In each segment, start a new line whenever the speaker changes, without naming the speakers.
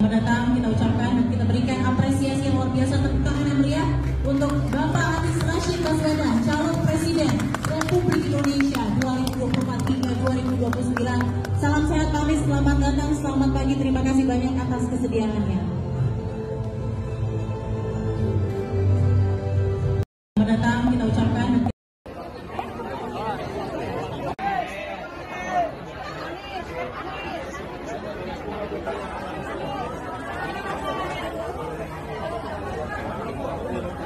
Selamat datang, kita ucapkan dan kita berikan apresiasi yang luar biasa, tepuk tangan yang meriah untuk Bapak Anies Rashid Baswedan, calon Presiden Republik Indonesia 2024 hingga 2029. Salam sehat Pak Anies, selamat datang, selamat pagi, terima kasih banyak atas kesediaannya. Selamat datang, kita ucapkan.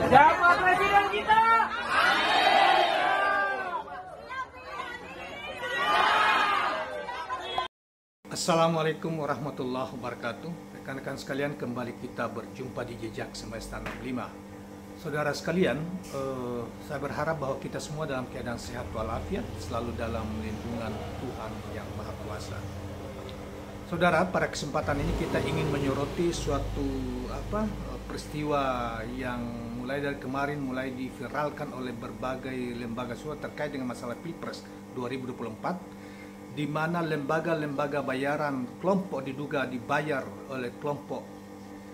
Siapa presiden kita?
Assalamualaikum warahmatullahi wabarakatuh. Rekan-rekan sekalian, kembali kita berjumpa di Jejak Semesta 65. Saudara sekalian, saya berharap bahwa kita semua dalam keadaan sehat walafiat, selalu dalam lindungan Tuhan Yang Maha Kuasa. Saudara, pada kesempatan ini kita ingin menyoroti suatu peristiwa yang mulai dari kemarin mulai diviralkan oleh berbagai lembaga survei terkait dengan masalah Pilpres 2024, di mana lembaga-lembaga bayaran kelompok diduga dibayar oleh kelompok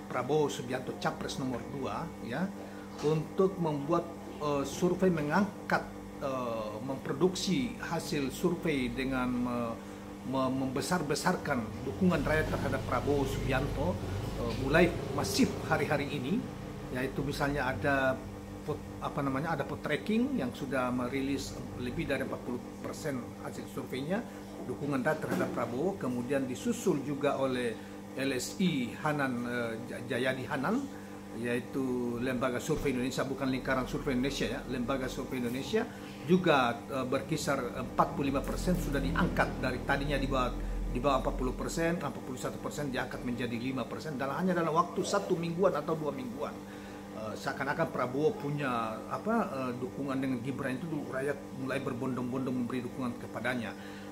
Prabowo Subianto Capres nomor 2 ya, untuk membuat survei, mengangkat memproduksi hasil survei dengan membesar-besarkan dukungan rakyat terhadap Prabowo Subianto mulai masif hari-hari ini, yaitu misalnya ada ada vote tracking yang sudah merilis lebih dari 40% hasil surveinya dukungan rakyat terhadap Prabowo, kemudian disusul juga oleh LSI Hanan Jayadi Hanan, yaitu lembaga survei Indonesia, bukan lingkaran survei Indonesia ya, lembaga survei Indonesia juga berkisar 45% sudah diangkat dari tadinya di bawah 40%, 41% diangkat menjadi 5% hanya dalam waktu 1 mingguan atau 2 mingguan. Seakan-akan Prabowo punya dukungan dengan Gibran, itu rakyat mulai berbondong-bondong memberi dukungan kepadanya.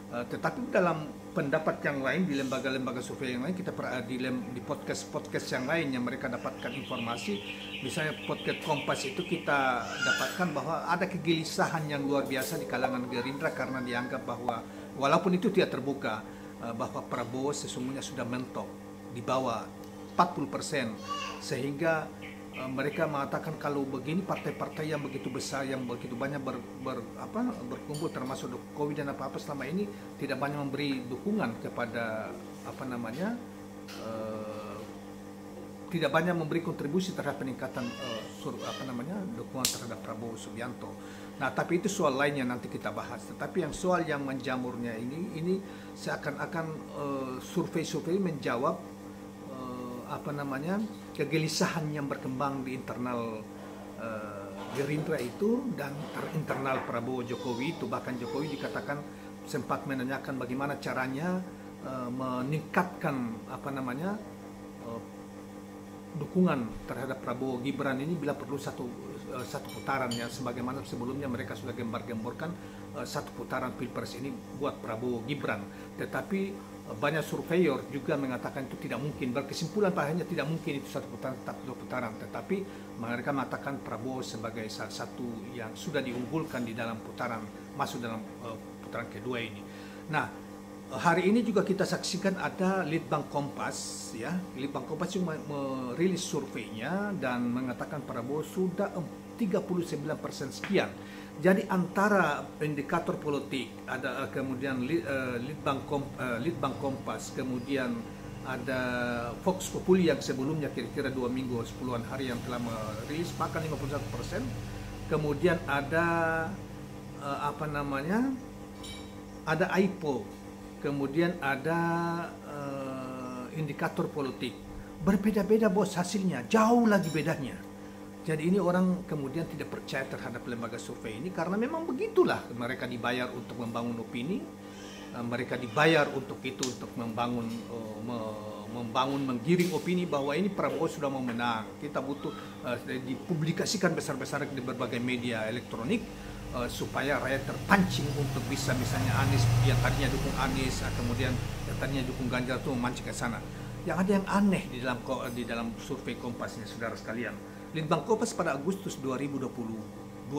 Tetapi dalam pendapat yang lain di lembaga-lembaga survei yang lain, kita di podcast yang lain yang mereka dapatkan informasi, misalnya podcast Kompas itu kita dapatkan bahwa ada kegelisahan yang luar biasa di kalangan Gerindra karena dianggap bahwa walaupun itu tidak terbuka, bahwa Prabowo sesungguhnya sudah mentok di bawah 40%, sehingga mereka mengatakan kalau begini partai-partai yang begitu besar, yang begitu banyak berkumpul termasuk Jokowi dan apa-apa selama ini tidak banyak memberi dukungan kepada tidak banyak memberi kontribusi terhadap peningkatan dukungan terhadap Prabowo Subianto. Nah, tapi itu soal lainnya nanti kita bahas. Tetapi yang soal yang menjamurnya ini seakan-akan survei-survei menjawab kegelisahan yang berkembang di internal Gerindra itu dan internal Prabowo Jokowi itu. Bahkan Jokowi dikatakan sempat menanyakan bagaimana caranya meningkatkan dukungan terhadap Prabowo Gibran ini bila perlu satu putaran ya, sebagaimana sebelumnya mereka sudah gembar-gemborkan satu putaran Pilpres ini buat Prabowo Gibran. Tetapi banyak surveyor juga mengatakan itu tidak mungkin, berkesimpulan hanya tidak mungkin itu satu putaran, tetap 2 putaran. Tetapi mereka mengatakan Prabowo sebagai salah satu yang sudah diunggulkan di dalam putaran, masuk dalam putaran kedua ini. Nah, hari ini juga kita saksikan ada Litbang Kompas ya. Litbang Kompas juga merilis surveinya dan mengatakan Prabowo sudah 39% sekian. Jadi antara indikator politik ada kemudian Litbang Kompas, kemudian ada Vox Populi yang sebelumnya kira-kira 2 minggu 10-an hari yang telah merilis maka 51%. Kemudian ada ada AIPO, kemudian ada indikator politik. Berbeda-beda bos hasilnya, jauh lagi bedanya. Jadi ini orang kemudian tidak percaya terhadap lembaga survei ini karena memang begitulah, mereka dibayar untuk membangun opini, mereka dibayar untuk itu, untuk membangun menggiring opini bahwa ini Prabowo sudah mau menang. Kita butuh dipublikasikan besar-besaran di berbagai media elektronik supaya rakyat terpancing untuk bisa misalnya Anies yang tadinya dukung Anies, kemudian yang tadinya dukung Ganjar itu memancing ke sana. Yang ada yang aneh di dalam survei Kompasnya, saudara sekalian. Litbang Kompas pada Agustus 2022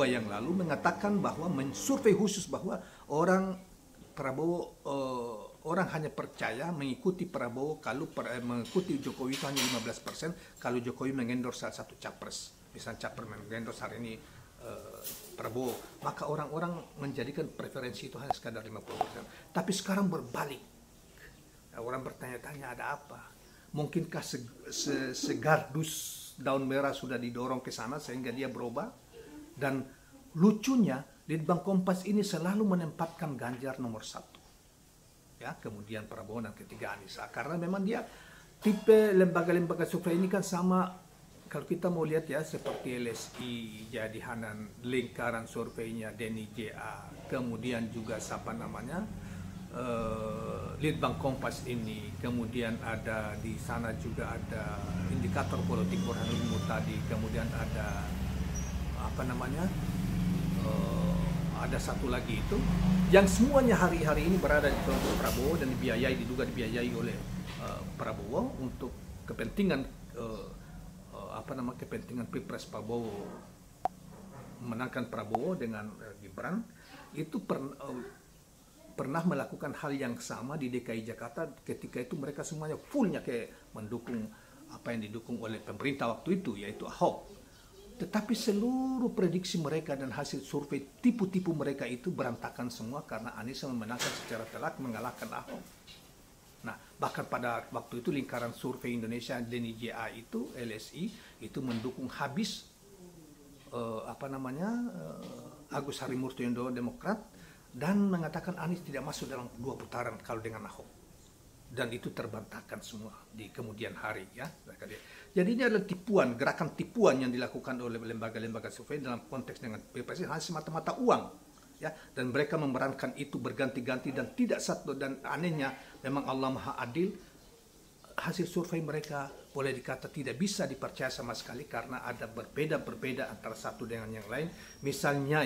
yang lalu mengatakan bahwa mensurvei khusus bahwa orang Prabowo orang hanya percaya mengikuti Prabowo kalau mengikuti Jokowi itu hanya 15%, kalau Jokowi mengendorse salah satu capres. Misalnya capres mengendorse hari ini Prabowo, maka orang-orang menjadikan preferensi itu hanya sekadar 50%. Tapi sekarang berbalik. Orang bertanya-tanya ada apa? Mungkinkah segardus daun merah sudah didorong ke sana sehingga dia berubah? Dan lucunya, Litbang Kompas ini selalu menempatkan Ganjar nomor 1. Ya, kemudian Prabowo dan ketiga Anies. Karena memang dia tipe lembaga-lembaga survei ini kan sama. Kalau kita mau lihat ya, seperti LSI, Jayadi Hanan, lingkaran surveinya Denny JA, kemudian juga siapa namanya, Litbang Kompas ini, kemudian ada di sana juga ada indikator politik Burhanuddin Muhtadi, kemudian ada apa namanya, ada satu lagi itu, yang semuanya hari-hari ini berada di kelompok Prabowo dan diduga dibiayai oleh Prabowo untuk kepentingan kepentingan Pilpres Prabowo, menangkan Prabowo dengan Gibran. Itu pernah melakukan hal yang sama di DKI Jakarta. Ketika itu mereka semuanya fullnya kayak mendukung apa yang didukung oleh pemerintah waktu itu, yaitu Ahok. Tetapi seluruh prediksi mereka dan hasil survei tipu-tipu mereka itu berantakan semua karena Anies memenangkan secara telak, mengalahkan Ahok. Nah, bahkan pada waktu itu lingkaran survei Indonesia Denny JA itu, LSI, itu mendukung habis Agus Harimurti Yudhoyono Demokrat, dan mengatakan Anies tidak masuk dalam 2 putaran kalau dengan Ahok. Dan itu terbantahkan semua di kemudian hari ya. Jadi ini adalah tipuan, gerakan tipuan yang dilakukan oleh lembaga-lembaga survei dalam konteks dengan Pilpres hanya semata-mata uang. Ya, dan mereka memerankan itu berganti-ganti dan tidak satu, dan anehnya memang Allah Maha Adil, hasil survei mereka boleh dikata tidak bisa dipercaya sama sekali karena ada berbeda antara satu dengan yang lain. Misalnya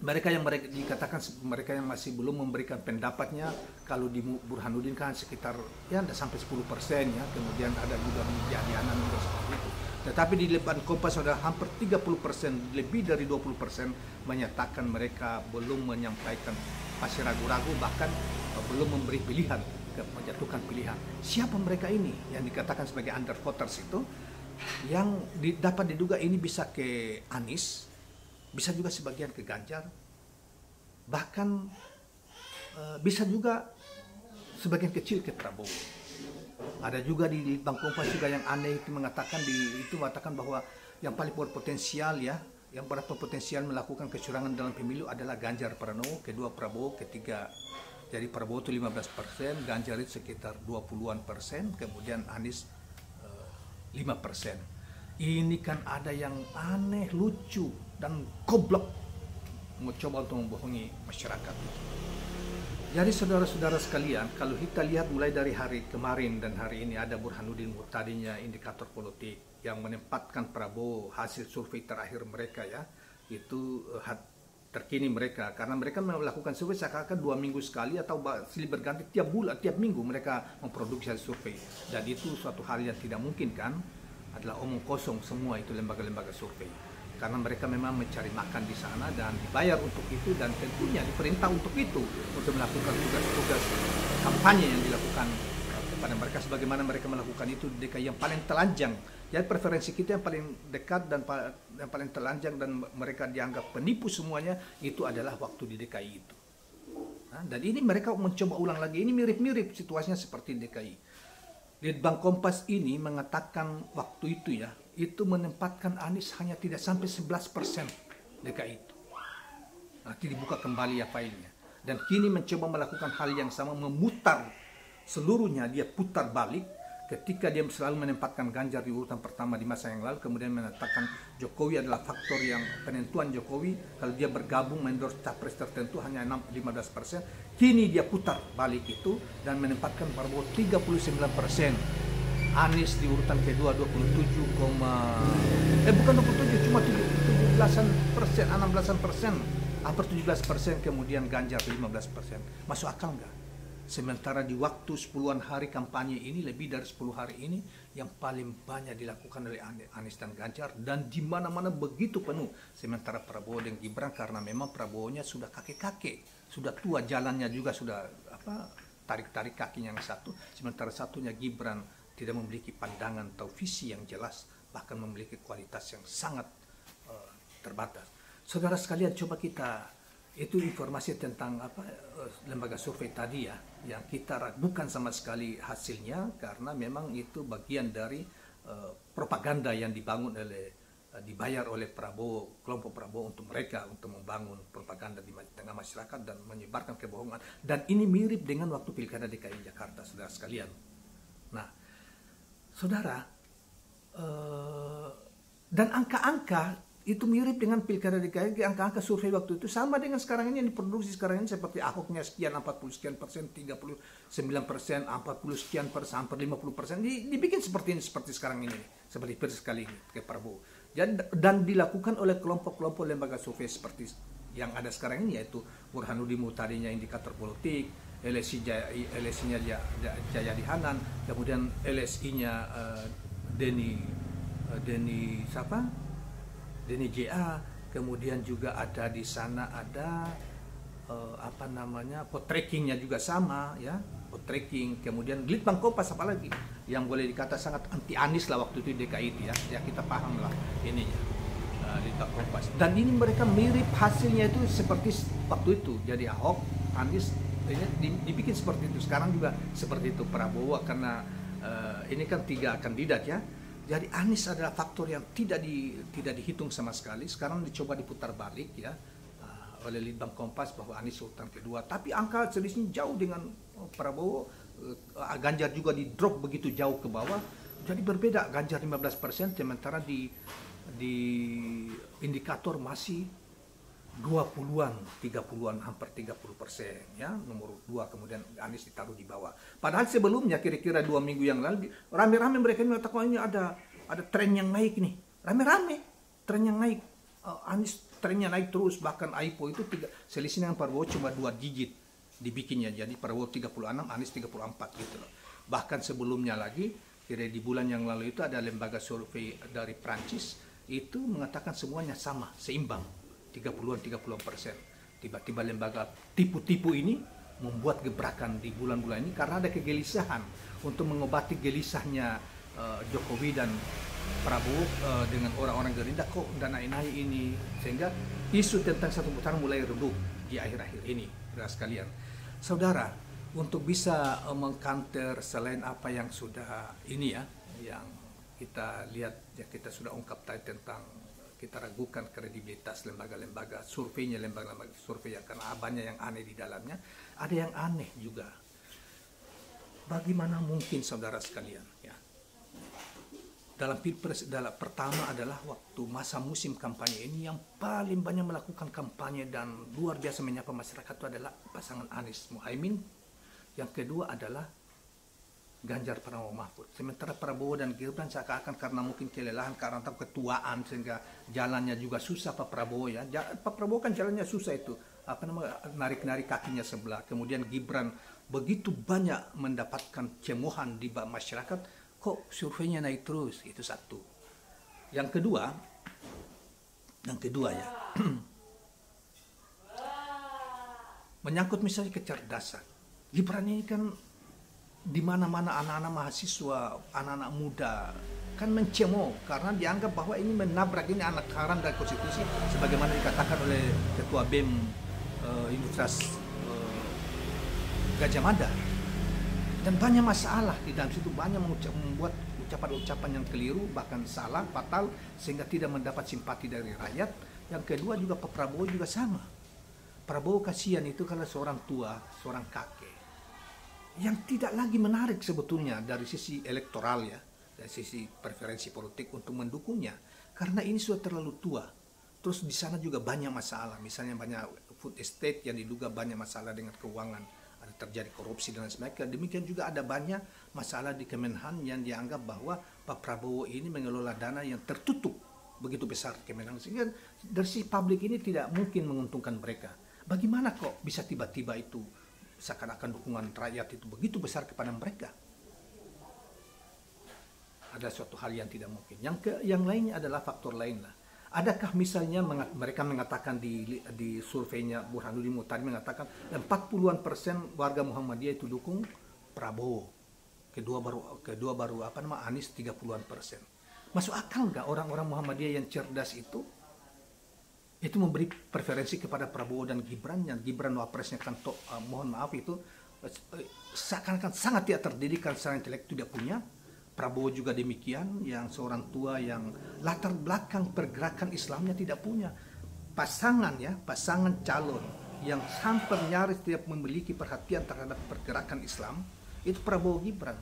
mereka dikatakan mereka yang masih belum memberikan pendapatnya, kalau di Burhanuddin kan sekitar ya sampai 10% ya, kemudian ada juga Jayadi Hanan juga seperti itu. Tetapi di Litbang Kompas sudah hampir 30%, lebih dari 20% menyatakan mereka belum menyampaikan, masih ragu-ragu, bahkan belum memberi pilihan, menjatuhkan pilihan. Siapa mereka ini yang dikatakan sebagai under voters itu, yang dapat diduga ini bisa ke Anies, bisa juga sebagian ke Ganjar, bahkan bisa juga sebagian kecil ke Prabowo. Ada juga di Litbang Kompas juga yang aneh itu mengatakan bahwa yang paling berpotensial ya, yang berpotensial melakukan kecurangan dalam pemilu adalah Ganjar Pranowo, kedua Prabowo, ketiga. Jadi Prabowo itu 15%, Ganjar itu sekitar 20-an%, kemudian Anies 5%. Ini kan ada yang aneh, lucu, dan goblok mencoba untuk membohongi masyarakat. Jadi saudara-saudara sekalian, kalau kita lihat mulai dari hari kemarin dan hari ini, ada Burhanuddin Muhtadinya, indikator politik yang menempatkan Prabowo, hasil survei terakhir mereka ya, itu terkini mereka, karena mereka melakukan survei seakan-akan 2 minggu sekali atau silih berganti tiap bulan, tiap minggu mereka memproduksi hasil survei, dan itu suatu hal yang tidak mungkin kan, adalah omong kosong semua itu lembaga-lembaga survei. Karena mereka memang mencari makan di sana dan dibayar untuk itu, dan tentunya diperintah untuk itu, untuk melakukan tugas-tugas kampanye yang dilakukan kepada mereka, sebagaimana mereka melakukan itu di DKI yang paling telanjang. Jadi preferensi kita yang paling dekat dan yang paling telanjang dan mereka dianggap penipu semuanya, itu adalah waktu di DKI itu. Nah, dan ini mereka mencoba ulang lagi, ini mirip-mirip situasinya seperti DKI. Litbang Kompas ini mengatakan waktu itu ya, itu menempatkan Anies hanya tidak sampai 11% DKI itu. Nanti dibuka kembali ya filenya. Dan kini mencoba melakukan hal yang sama, memutar seluruhnya, dia putar balik ketika dia selalu menempatkan Ganjar di urutan pertama di masa yang lalu, kemudian mengatakan Jokowi adalah faktor yang penentuan Jokowi, kalau dia bergabung mendorse capres tertentu hanya 15%. Kini dia putar balik itu dan menempatkan Prabowo 39%. Anies di urutan kedua 27, bukan 27, cuma 17%, 16%, hampir 17%, kemudian Ganjar 15%. Masuk akal nggak? Sementara di waktu 10-an hari kampanye ini, lebih dari 10 hari ini, yang paling banyak dilakukan oleh Anies dan Ganjar, dan di mana-mana begitu penuh. Sementara Prabowo dan Gibran, karena memang Prabowo-nya sudah kakek-kakek, sudah tua, jalannya juga sudah tarik-tarik kakinya yang satu, sementara satunya Gibran tidak memiliki pandangan atau visi yang jelas, bahkan memiliki kualitas yang sangat terbatas. Saudara sekalian, coba kita, itu informasi tentang lembaga survei tadi ya, yang kita ragukan sama sekali hasilnya, karena memang itu bagian dari propaganda yang dibayar oleh Prabowo, kelompok Prabowo untuk mereka, untuk membangun propaganda di tengah masyarakat dan menyebarkan kebohongan. Dan ini mirip dengan waktu Pilkada DKI Jakarta, saudara sekalian. Nah, saudara, dan angka-angka itu mirip dengan Pilkada DKI, angka-angka survei waktu itu sama dengan sekarang ini yang diproduksi sekarang ini, seperti Ahoknya sekian, 40 sekian persen, 39%, 40 sekian persen, hampir 50%, dibikin seperti ini, seperti sekarang ini, seperti persis kali ini ke Prabowo. Dan dilakukan oleh kelompok-kelompok lembaga survei seperti yang ada sekarang ini, yaitu Burhanuddin tadinya indikator politik, LSI-nya Jayadi Hanan, kemudian LSI-nya Denny JA, kemudian juga ada di sana ada pot-trackingnya juga sama ya, pot-tracking, kemudian Litbang Kompas apalagi yang boleh dikata sangat anti Anies lah waktu itu di DKI itu ya kita paham lah ininya, Litbang Kompas. Dan ini mereka mirip hasilnya itu seperti waktu itu, jadi Ahok, Anies ini dibikin seperti itu, sekarang juga seperti itu Prabowo, karena ini kan 3 kandidat ya. Jadi Anies adalah faktor yang tidak dihitung sama sekali. Sekarang dicoba diputar balik ya oleh Litbang Kompas bahwa Anies urutan kedua. Tapi angka selisihnya jauh dengan Prabowo. Ganjar juga di drop begitu jauh ke bawah. Jadi berbeda, Ganjar 15%, sementara di indikator masih 20-an, 30-an, hampir 30% ya, nomor 2, kemudian Anies ditaruh di bawah. Padahal sebelumnya kira-kira 2 minggu yang lalu rame-rame mereka mengatakan ini ada tren yang naik nih, rame-rame tren yang naik, Anies trennya naik terus, bahkan AIPO itu selisih dengan Prabowo cuma 2 digit dibikinnya, jadi Prabowo 36, Anies 34 gitu loh. Bahkan sebelumnya lagi, kira di bulan yang lalu itu ada lembaga survei dari Prancis itu mengatakan semuanya sama, seimbang. 30-an persen. Tiba-tiba lembaga tipu-tipu ini membuat gebrakan di bulan-bulan ini karena ada kegelisahan untuk mengobati gelisahnya Jokowi dan Prabowo dengan orang-orang Gerindra kok udah naik-naik ini, sehingga isu tentang satu putaran mulai redup di akhir-akhir ini, saudara sekalian. Saudara, untuk bisa mengcounter selain apa yang sudah ini ya, yang kita lihat ya, kita sudah ungkap tadi tentang kita ragukan kredibilitas lembaga-lembaga surveinya, lembaga-lembaga survei ya, karena banyak yang aneh di dalamnya. Ada yang aneh juga. Bagaimana mungkin saudara sekalian ya, dalam pilpres pertama adalah waktu masa musim kampanye ini yang paling banyak melakukan kampanye dan luar biasa menyapa masyarakat itu adalah pasangan Anies Muhaimin. Yang kedua adalah Ganjar Pranowo Mahfud. Sementara Prabowo dan Gibran seakan-akan karena mungkin kelelahan, karena tahu ketuaan sehingga jalannya juga susah Pak Prabowo ya. Pak Prabowo kan jalannya susah itu, narik-narik kakinya sebelah. Kemudian Gibran begitu banyak mendapatkan cemohan di masyarakat, kok surveinya naik terus, itu satu. Yang kedua ya, menyangkut misalnya kecerdasan. Gibran ini kan di mana-mana anak-anak mahasiswa, anak-anak muda kan mencemo karena dianggap bahwa ini menabrak, ini anak haram dari konstitusi sebagaimana dikatakan oleh Ketua BEM Universitas Gajah Mada. Dan banyak masalah di dalam situ, banyak membuat ucapan-ucapan yang keliru, bahkan salah, fatal, sehingga tidak mendapat simpati dari rakyat. Yang kedua juga Pak Prabowo juga sama. Prabowo kasihan itu kalau seorang tua, seorang kakek yang tidak lagi menarik sebetulnya dari sisi elektoral ya, dari sisi preferensi politik untuk mendukungnya, karena ini sudah terlalu tua. Terus di sana juga banyak masalah, misalnya banyak food estate yang diduga banyak masalah dengan keuangan, ada terjadi korupsi dan sebagainya. Demikian juga ada banyak masalah di Kemenhan yang dianggap bahwa Pak Prabowo ini mengelola dana yang tertutup begitu besar Kemenhan, sehingga dari sisi publik ini tidak mungkin menguntungkan mereka. Bagaimana kok bisa tiba-tiba itu seakan-akan dukungan rakyat itu begitu besar kepada mereka? Ada suatu hal yang tidak mungkin. Yang lainnya adalah faktor lain lah. Adakah misalnya mereka mengatakan di surveinya Burhanuddin Muhtadi mengatakan 40% warga Muhammadiyah itu dukung Prabowo, kedua baru Anies 30%. Masuk akal nggak orang-orang Muhammadiyah yang cerdas itu memberi preferensi kepada Prabowo dan Gibran, yang Gibran wapresnya kan mohon maaf itu seakan-akan sangat tidak terdidik, secara intelektual tidak punya. Prabowo juga demikian, yang seorang tua yang latar belakang pergerakan Islamnya tidak punya. Pasangan calon yang hampir nyaris tidak memiliki perhatian terhadap pergerakan Islam itu Prabowo Gibran.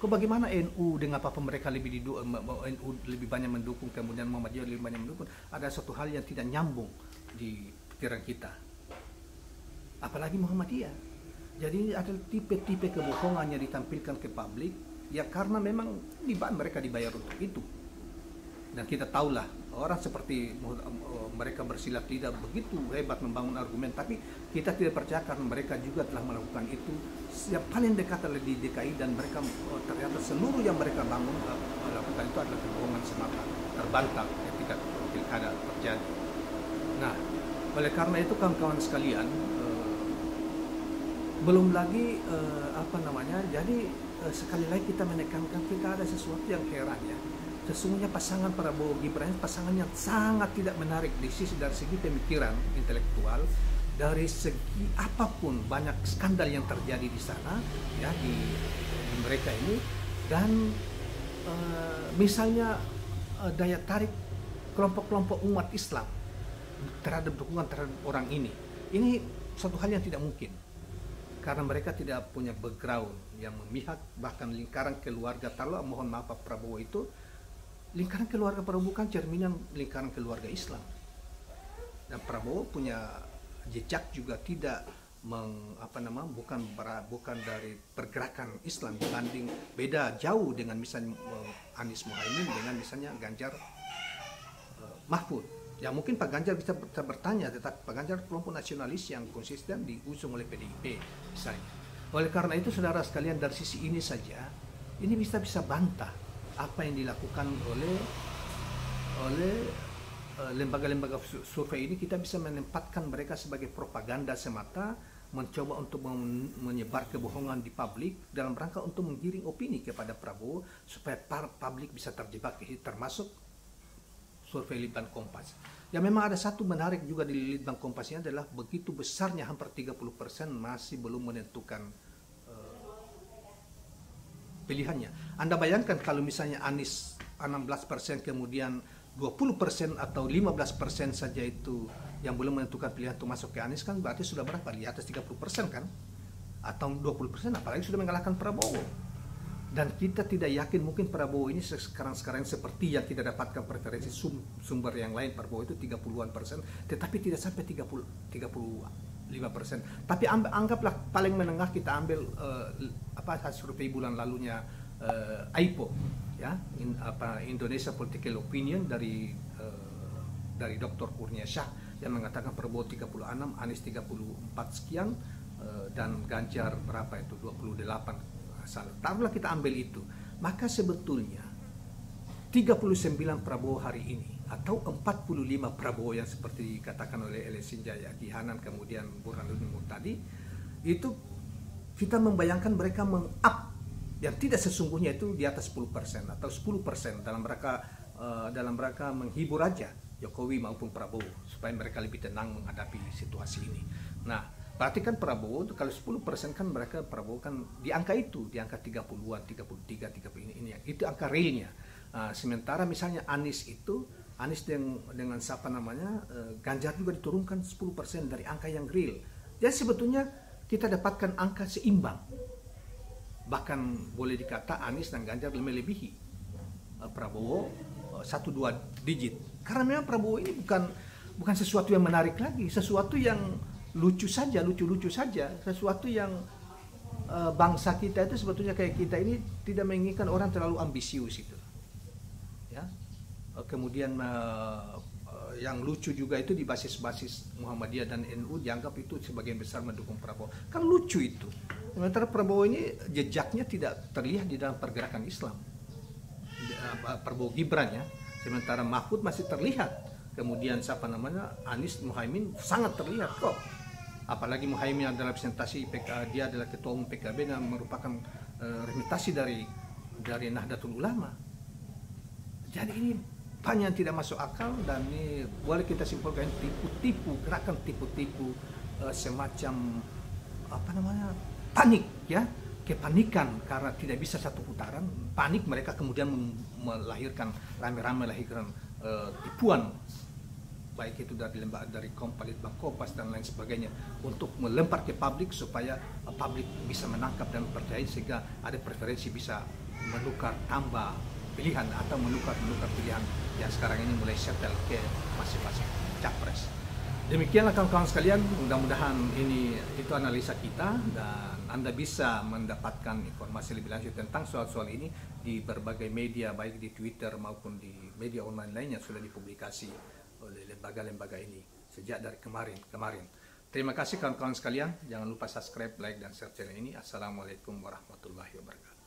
Kok bagaimana NU dengan apa mereka NU lebih banyak mendukung, kemudian Muhammadiyah lebih banyak mendukung? Ada satu hal yang tidak nyambung di pikiran kita. Apalagi Muhammadiyah. Jadi ada tipe-tipe kebohongan yang ditampilkan ke publik, ya karena memang mereka dibayar untuk itu. Dan kita tahulah orang seperti mereka bersilat lidah begitu hebat membangun argumen, tapi kita tidak percaya karena mereka juga telah melakukan itu. Yang paling dekat adalah di DKI, dan mereka ternyata seluruh yang mereka bangun lakukan itu adalah kebohongan semata, terbantah ketika pilkada terjadi. Nah, oleh karena itu kawan-kawan sekalian, belum lagi jadi sekali lagi kita menekankan, kita ada sesuatu yang heran ya. Sesungguhnya pasangan Prabowo Gibran pasangan yang sangat tidak menarik dari segi pemikiran intelektual, dari segi apapun, banyak skandal yang terjadi di sana ya di mereka ini, dan misalnya daya tarik kelompok-kelompok umat Islam terhadap dukungan terhadap orang ini suatu hal yang tidak mungkin. Karena mereka tidak punya background yang memihak, bahkan lingkaran keluarga, mohon maaf Pak Prabowo itu, lingkaran keluarga Prabowo bukan cerminan lingkaran keluarga Islam. Dan Prabowo punya jejak juga tidak bukan dari pergerakan Islam, dibanding beda jauh dengan misalnya Anies Muhaimin dengan misalnya Ganjar Mahfud. Ya mungkin Pak Ganjar bisa bertanya, tetapi Pak Ganjar kelompok nasionalis yang konsisten diusung oleh PDIP misalnya. Oleh karena itu saudara sekalian, dari sisi ini saja ini bisa bantah apa yang dilakukan oleh lembaga-lembaga survei ini. Kita bisa menempatkan mereka sebagai propaganda semata, mencoba untuk menyebar kebohongan di publik dalam rangka untuk menggiring opini kepada Prabowo supaya publik bisa terjebak, termasuk survei Litbang Kompas. Ya memang ada satu menarik juga di Litbang Kompas ini adalah begitu besarnya, hampir 30% masih belum menentukan pilihannya. Anda bayangkan kalau misalnya Anies 16%, kemudian 20% atau 15% saja itu yang belum menentukan pilihan untuk masuk ke Anies, kan berarti sudah berapa? Di atas 30% kan? Atau 20%, apalagi sudah mengalahkan Prabowo. Dan kita tidak yakin, mungkin Prabowo ini sekarang seperti yang kita dapatkan preferensi sumber yang lain, Prabowo itu 30-an%, tetapi tidak sampai 35%. Tapi anggaplah paling menengah, kita ambil hasil survei bulan lalunya AIPO ya, Indonesia Political Opinion dari Dr. Kurnia Shah, yang mengatakan Prabowo 36, Anies 34 sekian, dan Ganjar berapa itu 28. Taruhlah kita ambil itu, maka sebetulnya 39 Prabowo hari ini atau 45 Prabowo yang seperti dikatakan oleh Elesin Jayadi Hanan kemudian Burhanuddin Muhtadi, itu kita membayangkan mereka meng-up yang tidak sesungguhnya itu di atas 10% atau 10% dalam rangka menghibur aja Jokowi maupun Prabowo supaya mereka lebih tenang menghadapi situasi ini. Nah, berarti kan Prabowo kalau 10% kan mereka Prabowo kan di angka itu, di angka 30-an, 33, 30 ini itu angka realnya. Sementara misalnya Anies dengan siapa namanya Ganjar juga diturunkan 10% dari angka yang real. Jadi sebetulnya kita dapatkan angka seimbang. Bahkan boleh dikata Anies dan Ganjar melebihi Prabowo 1-2 digit. Karena memang Prabowo ini bukan sesuatu yang menarik lagi, sesuatu yang lucu saja, sesuatu yang bangsa kita itu sebetulnya kayak kita ini tidak menginginkan orang terlalu ambisius itu, ya. Kemudian yang lucu juga itu di basis Muhammadiyah dan NU dianggap itu sebagian besar mendukung Prabowo, kan lucu itu. Sementara Prabowo ini jejaknya tidak terlihat di dalam pergerakan Islam. Prabowo Gibran ya, Sementara Mahfud masih terlihat. Kemudian siapa namanya, Anies Muhaimin sangat terlihat kok. Apalagi Muhaimin adalah representasi dia adalah ketua umum PKB dan merupakan representasi dari Nahdlatul Ulama. Jadi ini banyak yang tidak masuk akal, dan ini boleh kita simpulkan tipu-tipu, gerakan tipu-tipu, semacam apa namanya, panik ya, kepanikan karena tidak bisa satu putaran, panik mereka kemudian melahirkan rame-rame melahirkan tipuan, baik itu dari Litbang Kompas dan lain sebagainya, untuk melempar ke publik supaya publik bisa menangkap dan percaya, sehingga ada preferensi bisa menukar tambah pilihan atau menukar pilihan yang sekarang ini mulai settle ke masing-masing capres. Demikianlah kawan-kawan sekalian, mudah-mudahan itu analisa kita, dan Anda bisa mendapatkan informasi lebih lanjut tentang soal-soal ini di berbagai media, baik di Twitter maupun di media online lainnya sudah dipublikasi oleh lembaga-lembaga ini sejak dari kemarin. Terima kasih kawan-kawan sekalian, jangan lupa subscribe, like, dan share channel ini. Assalamualaikum warahmatullahi wabarakatuh.